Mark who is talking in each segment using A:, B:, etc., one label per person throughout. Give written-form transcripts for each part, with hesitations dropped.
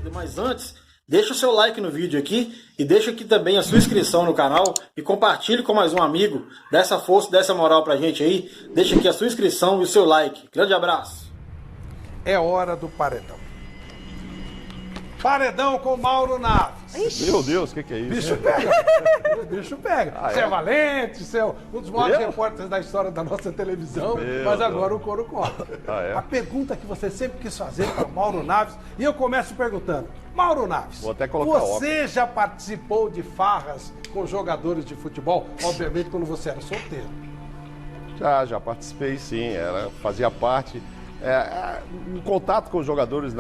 A: Mas antes, deixa o seu like no vídeo aqui e deixa aqui também a sua inscrição no canal e compartilhe com mais um amigo. Dá essa força, dá essa moral pra gente aí. Deixa aqui a sua inscrição e o seu like. Grande abraço.
B: É hora do paredão. Paredão com Mauro Naves.
C: Ixi. Meu Deus, o que é isso?
B: Bicho pega. Bicho pega. Você é valente, você é um dos maiores repórteres da história da nossa televisão, mas agora o couro come. A pergunta que você sempre quis fazer para Mauro Naves, e eu começo perguntando, Mauro Naves,
C: vou até colocar
B: você já participou de farras com jogadores de futebol? Obviamente quando você era solteiro.
C: Já participei sim, fazia parte. O contato com os jogadores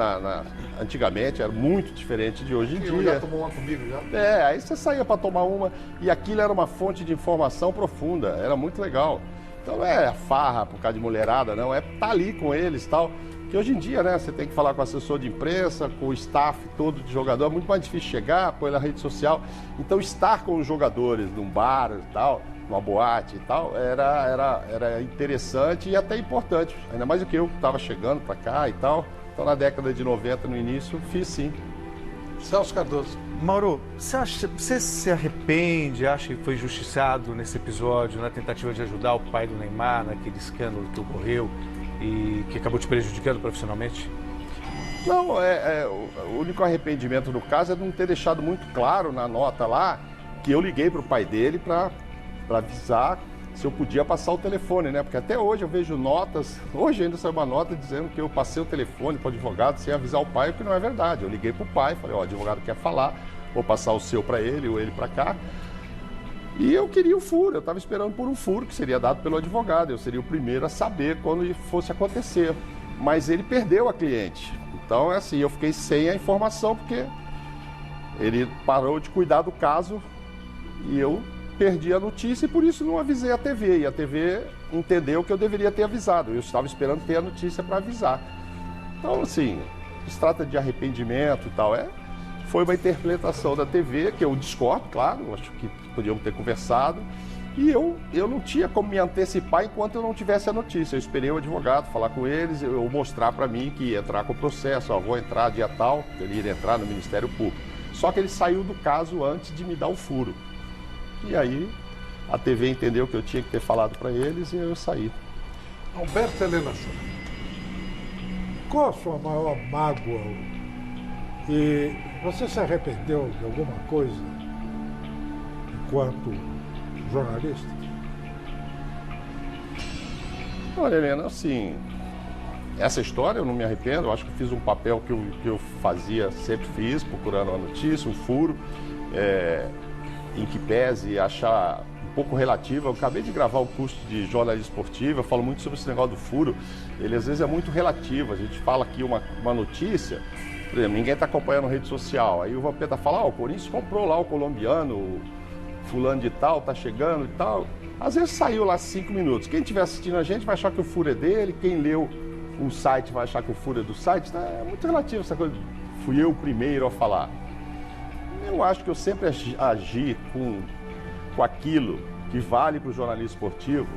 C: antigamente era muito diferente de hoje em dia.
B: Já tomou uma comigo já?
C: Aí você saía para tomar uma e aquilo era uma fonte de informação profunda, era muito legal. Então não é farra por causa de mulherada, não, é estar ali com eles e tal. Que hoje em dia, né, você tem que falar com o assessor de imprensa, com o staff todo de jogador, é muito mais difícil chegar, pôr na rede social. Então estar com os jogadores num bar e tal, numa boate e tal, era interessante e até importante. Ainda mais do que eu estava chegando para cá e tal. Então na década de 90, no início, fiz sim.
B: Celso Cardoso.
D: Mauro, você se arrepende, acha que foi injustiçado nesse episódio, na tentativa de ajudar o pai do Neymar, naquele escândalo que ocorreu e que acabou te prejudicando profissionalmente?
C: Não, o único arrependimento do caso é não ter deixado muito claro na nota lá que eu liguei para o pai dele para avisar se eu podia passar o telefone, né? Porque até hoje eu vejo notas, hoje ainda saiu uma nota dizendo que eu passei o telefone para o advogado sem avisar o pai, o que não é verdade. Eu liguei para o pai, falei, o advogado quer falar, vou passar o seu para ele ou ele para cá. E eu queria o furo, eu estava esperando por um furo que seria dado pelo advogado, eu seria o primeiro a saber quando fosse acontecer. Mas ele perdeu a cliente, então é assim, eu fiquei sem a informação porque ele parou de cuidar do caso e eu perdi a notícia e por isso não avisei a TV. E a TV entendeu que eu deveria ter avisado. Eu estava esperando ter a notícia para avisar. Então, assim, se trata de arrependimento e tal. Foi uma interpretação da TV, que eu discordo, claro, acho que podíamos ter conversado. E eu não tinha como me antecipar enquanto eu não tivesse a notícia. Eu esperei o advogado falar com eles, eu mostrar para mim que ia entrar com o processo, vou entrar dia tal, ele ia entrar no Ministério Público. Só que ele saiu do caso antes de me dar o furo. E aí a TV entendeu que eu tinha que ter falado para eles e eu saí.
B: Alberto Helena Santos. Qual a sua maior mágoa? E você se arrependeu de alguma coisa enquanto jornalista?
C: Olha, Helena, assim, essa história eu não me arrependo. Eu acho que fiz um papel que eu fazia, sempre fiz, procurando a notícia, um furo. Em que pese achar um pouco relativo. Eu acabei de gravar o curso de jornalismo esportivo, eu falo muito sobre esse negócio do furo, ele às vezes é muito relativo, a gente fala aqui uma notícia, por exemplo, ninguém está acompanhando rede social, aí o Vampeta fala, o Corinthians comprou lá o colombiano, o fulano de tal, tá chegando e tal, às vezes saiu lá 5 minutos, quem estiver assistindo a gente vai achar que o furo é dele, quem leu um site vai achar que o furo é do site, é muito relativo essa coisa, fui eu o primeiro a falar. Eu acho que eu sempre agi com aquilo que vale para o jornalismo esportivo,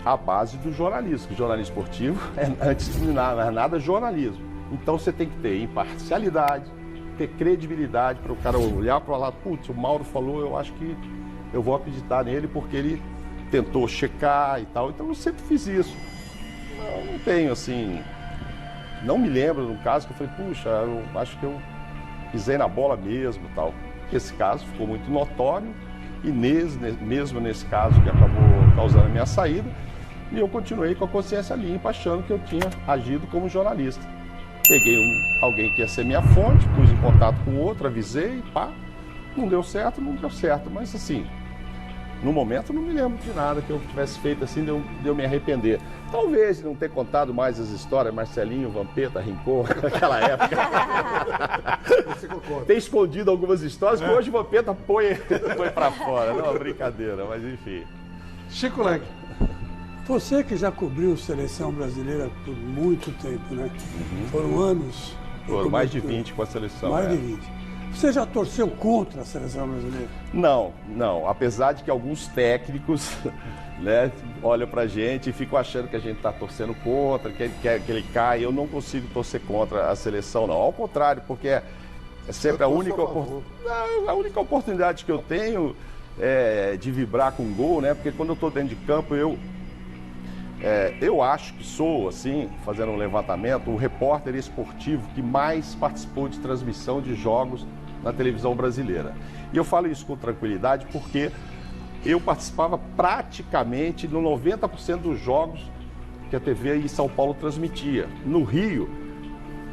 C: a base do jornalismo. O jornalismo esportivo antes de nada jornalismo. Então você tem que ter imparcialidade, ter credibilidade para o cara olhar para lá, putz, o Mauro falou, eu acho que eu vou acreditar nele porque ele tentou checar e tal. Então eu sempre fiz isso. Não tenho assim, não me lembro de um caso que eu falei, puxa, eu acho que eu pisei na bola mesmo e tal. Esse caso ficou muito notório e mesmo nesse caso que acabou causando a minha saída, e eu continuei com a consciência limpa, achando que eu tinha agido como jornalista. Peguei alguém que ia ser minha fonte, pus em contato com outro, avisei, pá, não deu certo, mas assim, no momento não me lembro de nada que eu tivesse feito assim de eu me arrepender. Talvez não ter contado mais as histórias, Marcelinho, Vampeta, Rincon, naquela época. Ter escondido algumas histórias que hoje o Vampeta põe pra fora. Não, brincadeira, mas enfim.
B: Chico Lang.
E: Você que já cobriu seleção brasileira por muito tempo, né? Foram anos.
C: Foram mais de 20 com a seleção.
E: Mais de 20. Você já torceu contra a seleção brasileira?
C: Não. Apesar de que alguns técnicos né, olham pra gente e ficam achando que a gente tá torcendo contra, que ele quer que ele caia. Eu não consigo torcer contra a seleção, não. Ao contrário, porque é sempre a única oportunidade que eu tenho de vibrar com gol, né? Porque quando eu tô dentro de campo, eu acho que sou, assim, fazendo um levantamento, o repórter esportivo que mais participou de transmissão de jogos na televisão brasileira. E eu falo isso com tranquilidade porque eu participava praticamente no 90% dos jogos que a TV em São Paulo transmitia. No Rio,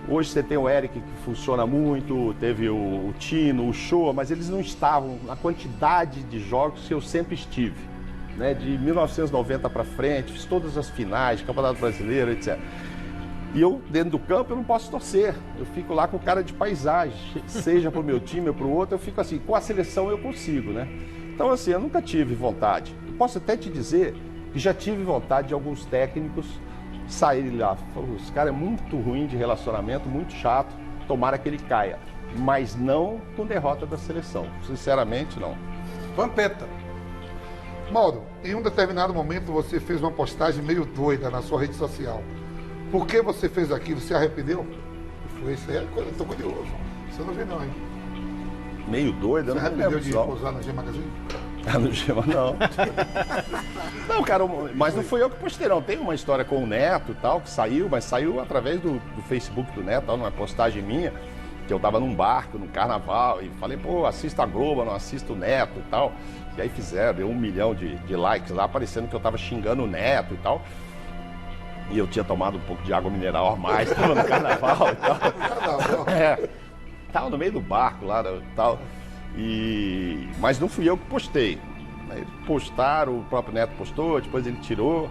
C: hoje você tem o Eric que funciona muito, teve o Tino, o Shoa, mas eles não estavam na quantidade de jogos que eu sempre estive. Né? De 1990 para frente, fiz todas as finais, Campeonato Brasileiro, etc. E eu, dentro do campo, eu não posso torcer. Eu fico lá com cara de paisagem, seja para o meu time ou para o outro, eu fico assim, com a seleção eu consigo, né? Então, assim, eu nunca tive vontade. Eu posso até te dizer que já tive vontade de alguns técnicos saírem lá. Falou, esse cara é muito ruim de relacionamento, muito chato, tomara que ele caia. Mas não com derrota da seleção. Sinceramente, não.
B: Vampeta.
F: Mauro, em um determinado momento você fez uma postagem meio doida na sua rede social. Por que você fez aquilo? Você arrependeu? Foi isso aí, eu tô curioso. Você não viu não, hein?
C: Meio doido, eu
F: Você
C: não
F: arrependeu
C: lembro
F: de
C: só.
F: posar na G Magazine?
C: No Gema, não. Não, cara, mas não fui eu que postei, não. Tem uma história com o Neto e tal, que saiu, mas saiu através do Facebook do Neto, tal, numa postagem minha, que eu tava num barco, no carnaval, e falei, pô, assista a Globo, não assisto o Neto e tal. E aí fizeram, deu 1 milhão de likes lá, parecendo que eu tava xingando o Neto e tal. E eu tinha tomado um pouco de água mineral a mais, tava no carnaval e tal. Tava no meio do barco lá e tal. Mas não fui eu que postei. Eles postaram, o próprio Neto postou, depois ele tirou.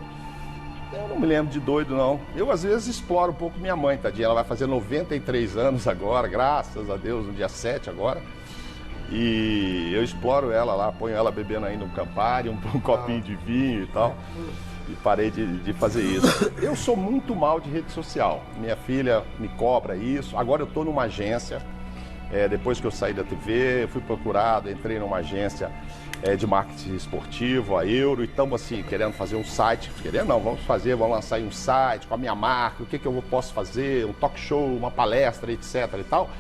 C: Eu não me lembro de doido, não. Eu, às vezes, exploro um pouco minha mãe, tadinha. Ela vai fazer 93 anos agora, graças a Deus, no dia 7 agora. E eu exploro ela lá, ponho ela bebendo ainda um Campari, um copinho de vinho e tal. E parei de fazer isso. Eu sou muito mal de rede social. Minha filha me cobra isso. Agora eu estou numa agência. Depois que eu saí da TV, fui procurado, entrei numa agência de marketing esportivo, a Euro, e estamos assim, querendo fazer um site. Querendo não, vamos lançar aí um site com a minha marca, o que eu posso fazer, um talk show, uma palestra, etc. e tal.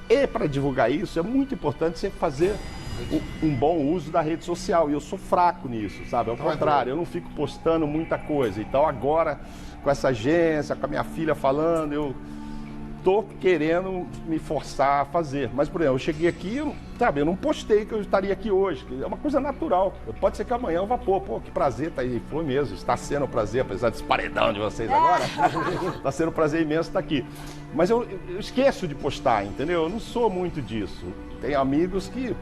C: E para divulgar isso, é muito importante você fazer um bom uso da rede social. E eu sou fraco nisso, sabe? Ao contrário, eu não fico postando muita coisa. Então agora, com essa agência, com a minha filha falando, eu tô querendo me forçar a fazer. Mas, por exemplo, eu cheguei aqui, eu não postei que eu estaria aqui hoje. É uma coisa natural. Pode ser que amanhã eu vá pôr. Pô, que prazer, tá aí. Foi mesmo, está sendo um prazer, apesar desse paredão de vocês agora. Está sendo um prazer imenso estar aqui. Mas eu esqueço de postar, entendeu? Eu não sou muito disso. Tem amigos que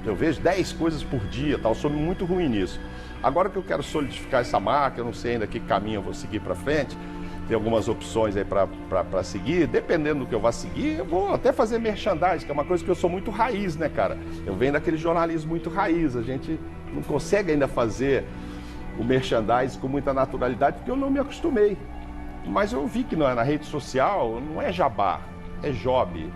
C: eu vejo 10 coisas por dia, tal. Eu sou muito ruim nisso. Agora que eu quero solidificar essa marca, eu não sei ainda que caminho eu vou seguir para frente. Tem algumas opções aí para seguir. Dependendo do que eu vá seguir, eu vou até fazer merchandising, que é uma coisa que eu sou muito raiz, né, cara? Eu venho daquele jornalismo muito raiz. A gente não consegue ainda fazer o merchandising com muita naturalidade, porque eu não me acostumei. Mas eu vi que na rede social não é jabá, é job.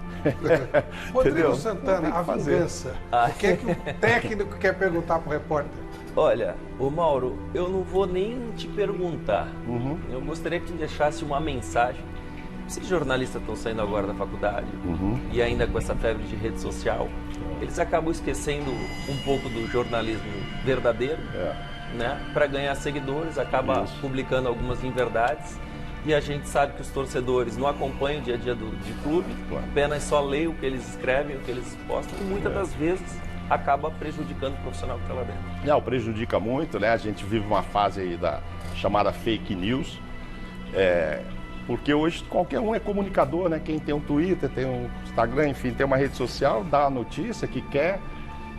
B: Rodrigo Santana, a vingança. O que é que o técnico quer perguntar para o repórter?
G: Olha, ô Mauro, eu não vou nem te perguntar. Eu gostaria que tu deixasse uma mensagem. Esses jornalistas estão saindo agora da faculdade e ainda com essa febre de rede social, eles acabam esquecendo um pouco do jornalismo verdadeiro, né? Para ganhar seguidores, acaba publicando algumas inverdades. E a gente sabe que os torcedores não acompanham o dia a dia de clube, apenas só leem o que eles escrevem, o que eles postam, e muitas das vezes acaba prejudicando o profissional que está lá dentro.
C: Não, prejudica muito, né? A gente vive uma fase aí da chamada fake news, porque hoje qualquer um é comunicador, né? Quem tem um Twitter, tem um Instagram, enfim, tem uma rede social, dá a notícia que quer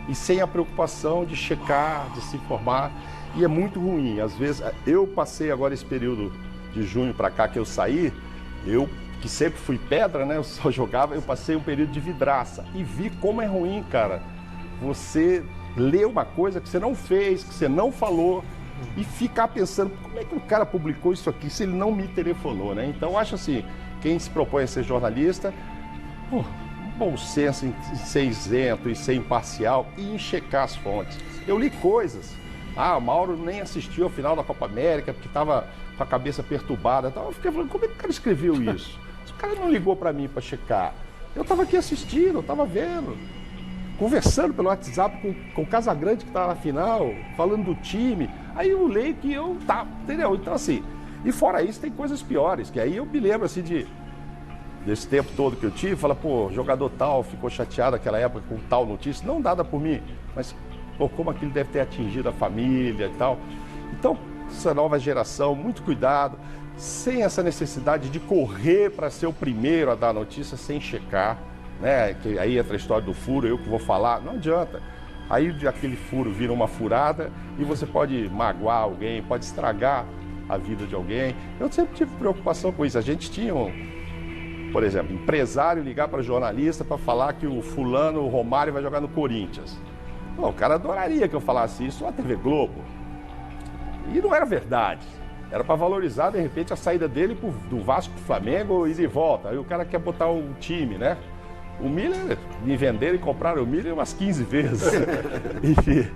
C: e sem a preocupação de checar, de se informar, e é muito ruim. Às vezes, eu passei agora esse período de junho para cá que eu saí, eu que sempre fui pedra, né? Eu só jogava, eu passei um período de vidraça e vi como é ruim, cara. Você lê uma coisa que você não fez, que você não falou e ficar pensando, como é que o cara publicou isso aqui se ele não me telefonou, né? Então, eu acho assim, quem se propõe a ser jornalista, bom senso em ser isento e ser imparcial e em checar as fontes. Eu li coisas. O Mauro nem assistiu ao final da Copa América porque estava com a cabeça perturbada. Eu fiquei falando, como é que o cara escreveu isso? O cara não ligou para mim para checar. Eu estava aqui assistindo, eu estava vendo, conversando pelo WhatsApp com o Casagrande que estava na final, falando do time. Aí eu leio que eu entendeu? Então assim, e fora isso tem coisas piores, que aí eu me lembro assim desse tempo todo que eu tive, fala, pô, jogador tal ficou chateado naquela época com tal notícia, não dada por mim, mas pô, como aquilo deve ter atingido a família e tal. Então, essa nova geração, muito cuidado, sem essa necessidade de correr para ser o primeiro a dar a notícia sem checar, né? Que aí entra a história do furo, eu que vou falar, não adianta. Aí aquele furo vira uma furada e você pode magoar alguém, pode estragar a vida de alguém. Eu sempre tive preocupação com isso. A gente tinha, por exemplo, empresário ligar para jornalista para falar que o fulano, o Romário, vai jogar no Corinthians. Bom, o cara adoraria que eu falasse isso na TV Globo. E não era verdade. Era para valorizar, de repente, a saída dele do Vasco para o Flamengo e de volta. Aí o cara quer botar o time, né? O Miller, me venderam e compraram o Miller umas 15 vezes. Enfim.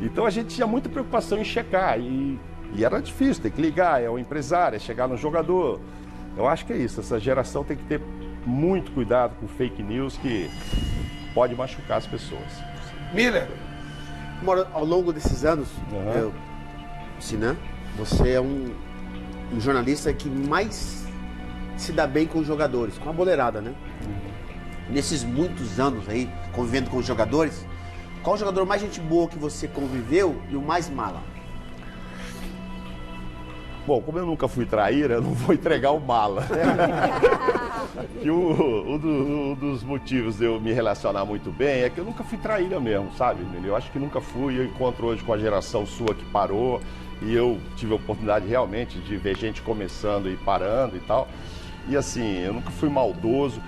C: Então a gente tinha muita preocupação em checar. E era difícil, tem que ligar, é o empresário, é chegar no jogador. Eu acho que é isso, essa geração tem que ter muito cuidado com fake news que pode machucar as pessoas.
B: Miller.
H: Ao longo desses anos, Sinan, você é um jornalista que mais se dá bem com os jogadores, com a boleirada, né? Nesses muitos anos aí, convivendo com os jogadores, qual o jogador mais gente boa que você conviveu e o mais mala?
C: Bom, como eu nunca fui traíra, eu não vou entregar o mala. E um dos motivos de eu me relacionar muito bem é que eu nunca fui traíra mesmo, sabe? Eu acho que nunca fui. Eu encontro hoje com a geração sua que parou e eu tive a oportunidade realmente de ver gente começando e parando e tal. E assim, eu nunca fui maldoso,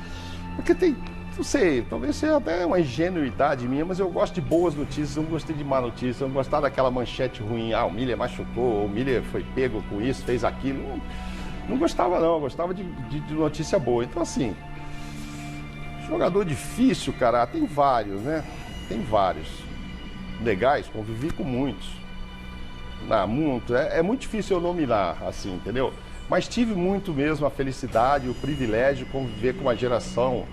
C: porque tem, não sei, talvez seja até uma ingenuidade minha, mas eu gosto de boas notícias, eu não gostei de má notícia, eu não gostava daquela manchete ruim, o Miller machucou, o Miller foi pego com isso, fez aquilo. Não gostava não, eu gostava de notícia boa. Então assim, jogador difícil, cara, tem vários, né? Tem vários. Legais, convivi com muitos. É muito difícil eu nominar, assim, entendeu? Mas tive muito mesmo a felicidade, o privilégio de conviver com uma geração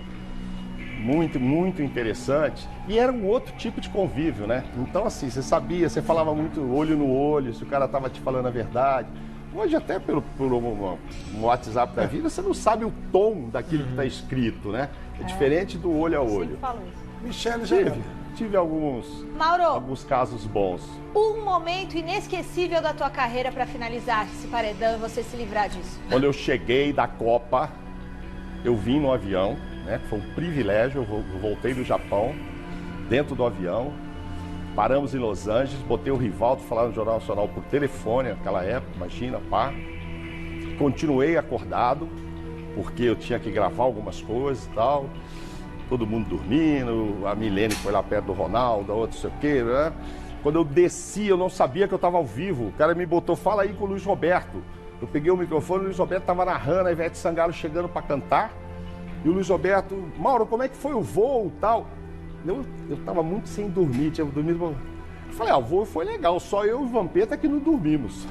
C: muito, muito interessante. E era um outro tipo de convívio, né? Então, assim, você sabia, você falava muito olho no olho, se o cara estava te falando a verdade. Hoje, até pelo WhatsApp da vida, você não sabe o tom daquilo que está escrito, né? É diferente do olho a olho.
B: Michele,
C: tive alguns casos bons.
I: Um momento inesquecível da tua carreira para finalizar esse paredão e você se livrar disso.
C: Quando eu cheguei da Copa, eu vim no avião, né? Foi um privilégio, eu voltei do Japão, dentro do avião, paramos em Los Angeles, botei o Rivaldo falar no Jornal Nacional por telefone naquela época, imagina, pá. Continuei acordado, porque eu tinha que gravar algumas coisas e tal. Todo mundo dormindo, a Milene foi lá perto do Ronaldo, a outra não sei o quê, né? Quando eu desci, eu não sabia que eu estava ao vivo. O cara me botou, fala aí com o Luiz Roberto. Eu peguei o microfone, o Luiz Roberto estava narrando, a Ivete Sangalo chegando para cantar. E o Luiz Roberto, Mauro, como é que foi o voo e tal? Eu estava muito sem dormir, tinha dormido. Eu falei, o voo foi legal, só eu e o Vampeta que não dormimos.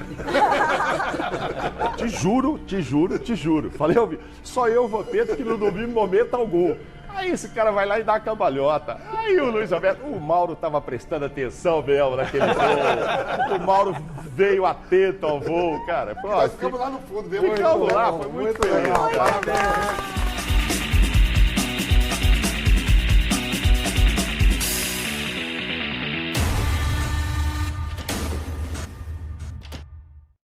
C: Te juro. Falei, só eu e o Vampeta que não dormimos em momento algum. Aí esse cara vai lá e dá a cambalhota. Aí o Luiz Roberto, o Mauro estava prestando atenção mesmo naquele voo. O Mauro veio atento ao voo, cara.
F: Nós ficamos lá no fundo,
C: ficamos lá, foi muito feliz.
B: Parabéns.